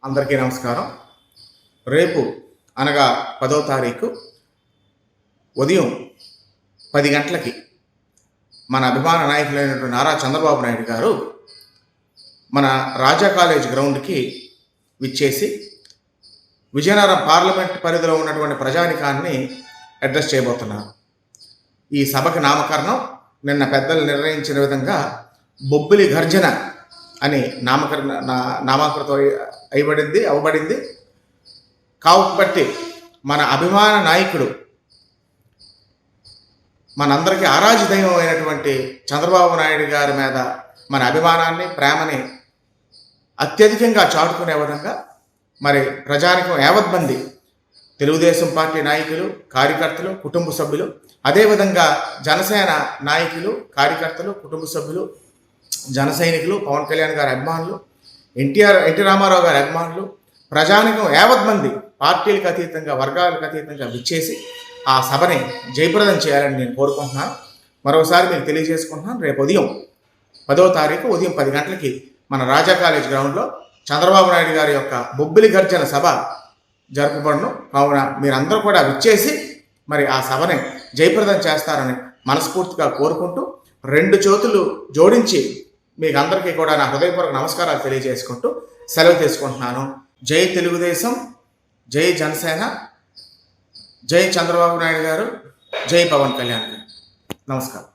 అందరికీ నమస్కారం. రేపు అనగా 10వ తారీఖు ఉదయం 10 గంటలకి మన అభిమాన నాయకులైనటువంటి నారా చంద్రబాబు నాయుడు గారు మన రాజా కాలేజ్ గ్రౌండ్కి విచ్చేసి విజయనగరం పార్లమెంట్ పరిధిలో ఉన్నటువంటి ప్రజానికాన్ని అడ్రస్ చేయబోతున్నారు. ఈ సభకి నామకరణం నిన్న పెద్దలు నిర్ణయించిన విధంగా బొబ్బిలి గర్జన అని నామకృతం అవ్వబడింది. కాబట్టి మన అభిమాన నాయకుడు, మనందరికీ ఆరాధ్య దైవం అయినటువంటి చంద్రబాబు నాయుడు గారి మీద మన అభిమానాన్ని, ప్రేమని అత్యధికంగా చాటుకునే విధంగా మరి ప్రజానికం యావద్మంది తెలుగుదేశం పార్టీ నాయకులు, కార్యకర్తలు, కుటుంబ సభ్యులు, అదేవిధంగా జనసేన నాయకులు, కార్యకర్తలు, కుటుంబ సభ్యులు, జన సైనికులు, పవన్ కళ్యాణ్ గారి అభిమానులు, ఎన్టీ రామారావు గారి అభిమానులు, ప్రజానికం యావద్మంది పార్టీలకు అతీతంగా, వర్గాలకు అతీతంగా విచ్చేసి ఆ సభని జయప్రదం చేయాలని నేను కోరుకుంటున్నాను. మరోసారి మీకు తెలియజేసుకుంటున్నాను. రేపు ఉదయం 10వ తారీఖు ఉదయం 10 గంటలకి మన రాజా కాలేజ్ గ్రౌండ్లో చంద్రబాబు నాయుడు గారి యొక్క బొబ్బిలి గర్జన సభ జరుపబడును. కావున మీరందరూ కూడా విచ్చేసి మరి ఆ సభని జయప్రదం చేస్తారని మనస్ఫూర్తిగా కోరుకుంటూ 2 చేతులు జోడించి మీకు అందరికీ కూడా నా హృదయపూర్వక నమస్కారాలు తెలియజేసుకుంటూ సెలవు తీసుకుంటున్నాను. జై తెలుగుదేశం, జై జనసేన, జై చంద్రబాబు నాయుడు గారు, జై పవన్ కళ్యాణ్ గారు. నమస్కారం.